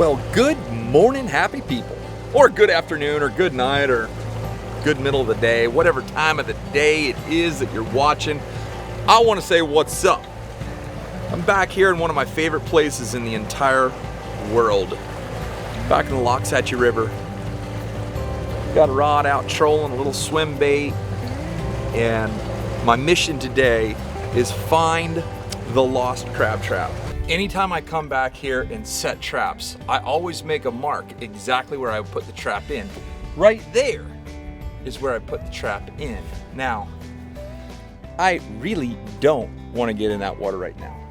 Well, good morning, happy people, or good afternoon, or good night, or good middle of the day, whatever time of the day it is that you're watching. I want to say what's up. I'm back here in one of my favorite places in the entire world, back in the Loxahatchee River. Got a rod out trolling, a little swim bait, and my mission today is find the lost crab trap. Anytime I come back here and set traps, I always make a mark exactly where I put the trap in. Right there is where I put the trap in. Now, I really don't want to get in that water right now.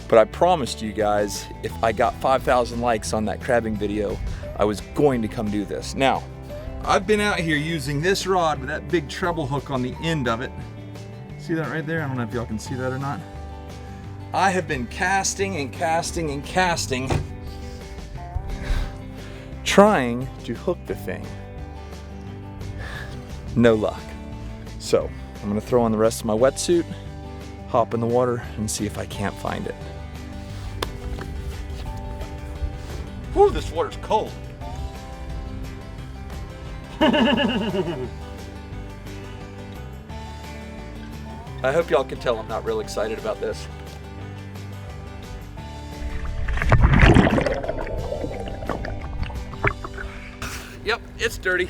But I promised you guys, if I got 5,000 likes on that crabbing video, I was going to come do this. Now, I've been out here using this rod with that big treble hook on the end of it. See that right there? I don't know if y'all can see that or not. I have been casting and casting and casting, trying to hook the thing. No luck. So I'm gonna throw on the rest of my wetsuit, hop in the water, and see if I can't find it. Whew, this water's cold. I hope y'all can tell I'm not real excited about this. Yep, it's dirty.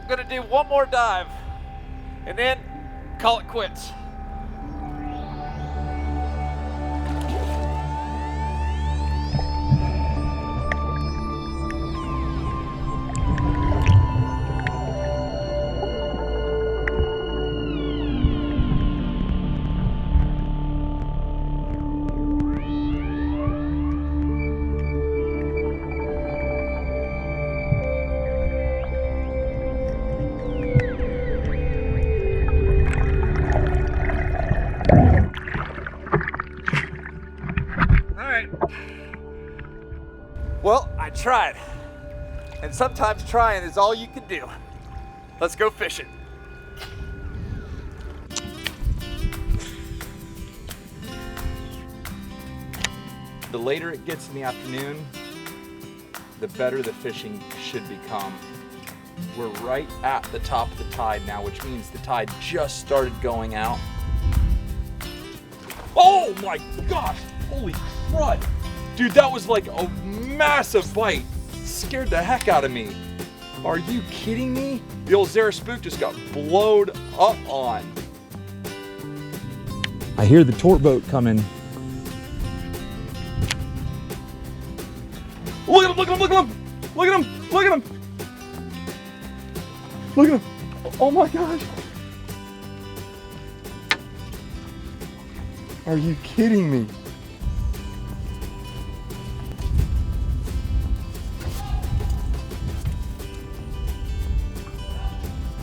Gonna do one more dive and then call it quits. Well, I tried, and sometimes trying is all you can do. Let's go fishing. The later it gets in the afternoon, the better the fishing should become. We're right at the top of the tide now, which means the tide just started going out. Oh my gosh, holy crud. Dude, that was like a massive bite. Scared the heck out of me. Are you kidding me? The old Zara spook just got blowed up on. I hear the tour boat coming. Look at him, look at him, look at him! Look at him, look at him! Look at him! Oh my gosh! Are you kidding me?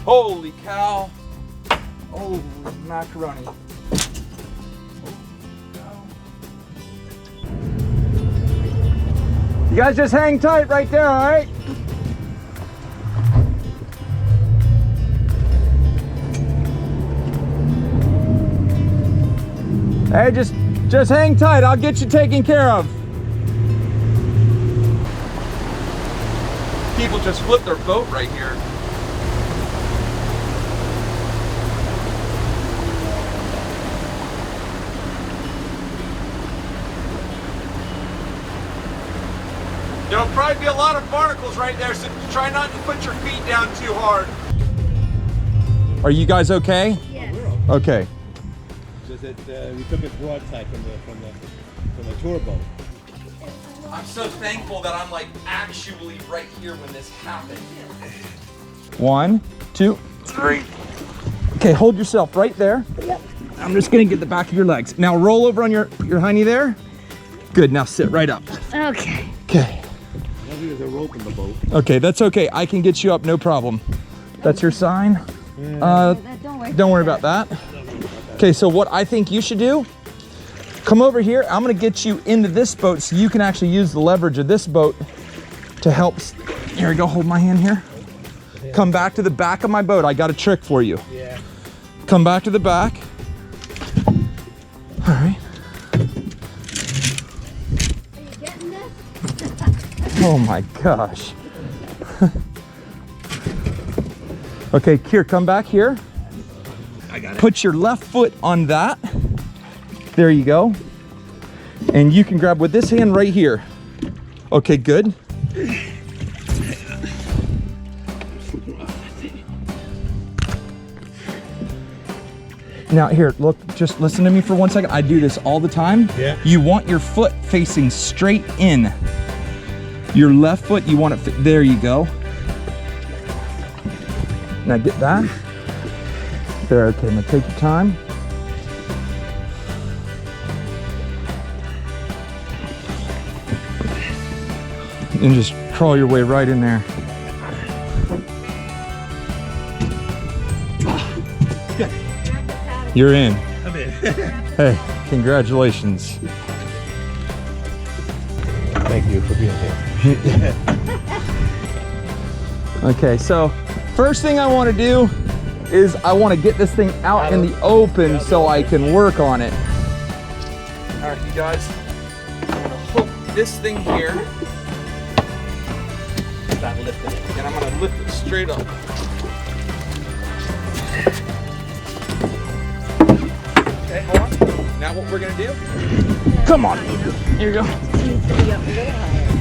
Holy cow! Oh, macaroni. You guys just hang tight right there, all right? Hey, just hang tight. I'll get you taken care of. People just flipped their boat right here. There'll probably be a lot of barnacles right there, so try not to put your feet down too hard. Are you guys okay? Yes. Okay. Just that we took it broadside from the tour boat. I'm so thankful that I'm like actually right here when this happened. 1, 2, 3. Okay, hold yourself right there. Yep. I'm just gonna get the back of your legs. Now roll over on your hiney there. Good, now sit right up. Okay. Okay. There's a rope in the boat. Okay, that's okay. I can get you up, no problem. That's your sign. Don't worry about that. Okay, so what I think you should do, come over here. I'm gonna get you into this boat so you can actually use the leverage of this boat to help. Here we go, hold my hand here. Come back to the back of my boat. I got a trick for you. Yeah. Come back to the back. All right. Oh my gosh. Okay, here, come back here. I got it. Put your left foot on that. There you go. And you can grab with this hand right here. Okay, good. Now here, look, just listen to me for 1 second. I do this all the time. Yeah. You want your foot facing straight in. Your left foot, you want it, there you go. Now get that. There, okay, now take your time. And just crawl your way right in there. You're in. I'm in. Hey, congratulations. Thank you for being here. Okay, so first thing I want to do is I want to get this thing out in the open so I can work on it. All right, you guys, I'm going to hook this thing here. Stop lifting it. And I'm going to lift it straight up. Okay, hold on. Now what we're going to do, come on, here you go.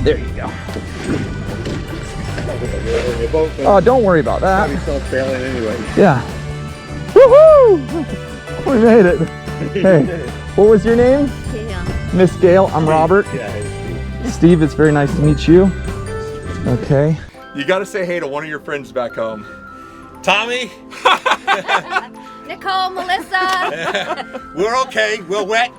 There you go. Oh, don't worry about that. Probably self-bailing anyway. Yeah. Woohoo! We made it. Hey, what was your name? Yeah. Miss Gail. I'm Robert. Yeah. Steve, it's very nice to meet you. Okay. You got to say hey to one of your friends back home. Tommy. Nicole, Melissa. We're okay. We're wet.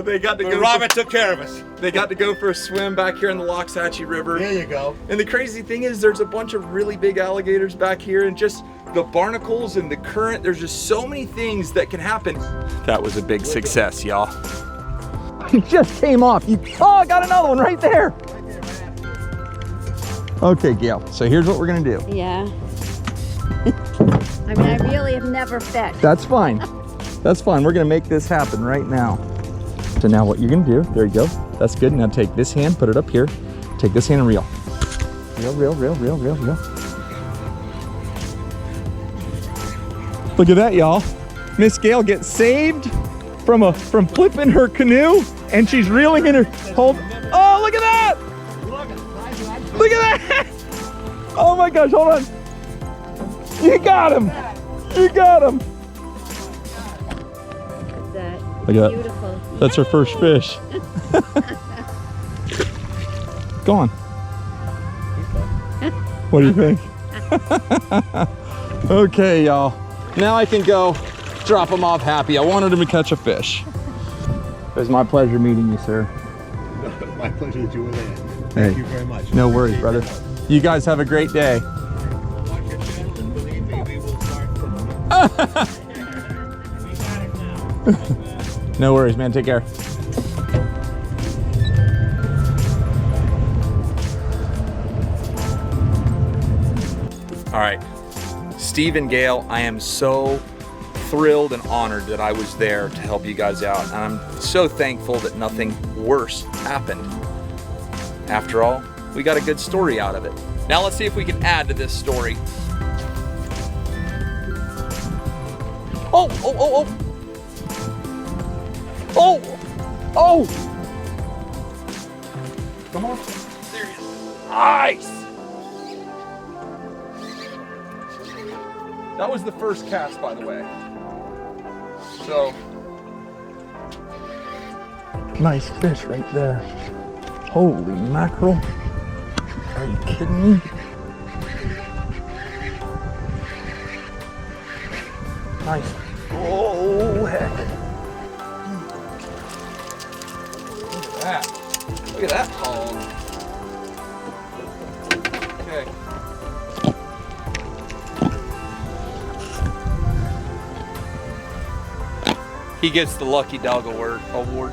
They got to go. Robert took care of us. They got to go for a swim back here in the Loxahatchee River. There you go. And the crazy thing is there's a bunch of really big alligators back here, and just the barnacles and the current, there's just so many things that can happen. That was a big success, y'all. He just came off. Oh, I got another one right there. Okay, Gail, so here's what we're gonna do. Yeah. I mean, I really have never fished. That's fine. That's fine. We're gonna make this happen right now. So now what you're gonna do, there you go. That's good. Now take this hand, put it up here. Take this hand and reel. Reel. Look at that, y'all. Miss Gail gets saved from flipping her canoe. And she's reeling in her hold. Oh, look at that! Look at that! Oh my gosh, hold on. You got him! You got him! That Look at that. beautiful. That's her first fish. Go on. What do you think? Okay, y'all. Now I can go drop him off happy. I wanted him to catch a fish. It was my pleasure meeting you, sir. My pleasure that you were there. Hey, Thank you very much. no worries, brother. You guys have a great day. Watch your channel and believe me, we will start from No worries, man. Take care. All right, Steve and Gail, I am so thrilled and honored that I was there to help you guys out. And I'm so thankful that nothing worse happened. After all, we got a good story out of it. Now let's see if we can add to this story. Oh, oh, oh, oh. Oh, oh. Come on. There he is. Nice. That was the first cast, by the way. So, nice fish right there. Holy mackerel. Are you kidding me? Nice. Oh, heck. Look at that. Look at that hog. Okay. He gets the Lucky Dog Award.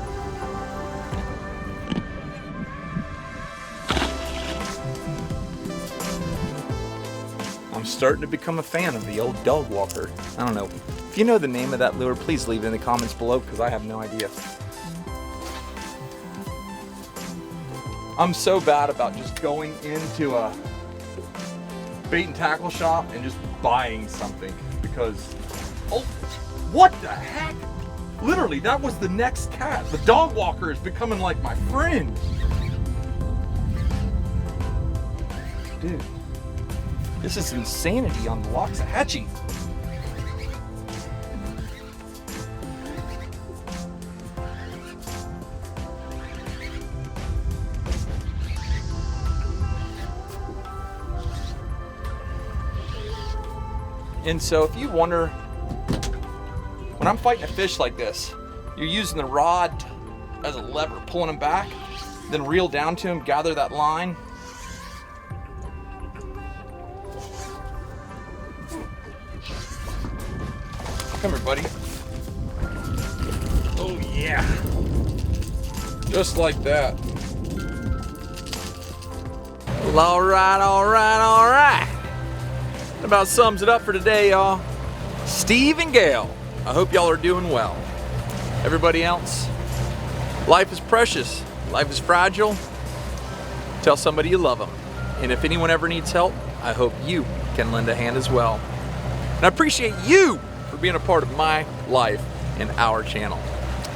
I'm starting to become a fan of the old dog walker. I don't know. If you know the name of that lure, please leave it in the comments below because I have no idea. I'm so bad about just going into a bait and tackle shop and just buying something because, oh, what the heck? Literally, that was the next cat. The dog walker is becoming like my friend. Dude, this is insanity on the Loxahatchee. And so if you wonder, when I'm fighting a fish like this, you're using the rod as a lever, pulling him back, then reel down to him, gather that line. Come here, buddy. Oh yeah. Just like that. Well, all right, all right, all right. That about sums it up for today, y'all. Steve and Gail, I hope y'all are doing well. Everybody else, life is precious, life is fragile. Tell somebody you love them. And if anyone ever needs help, I hope you can lend a hand as well. And I appreciate you for being a part of my life and our channel.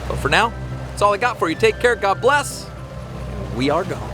But for now, that's all I got for you. Take care, God bless, and we are gone.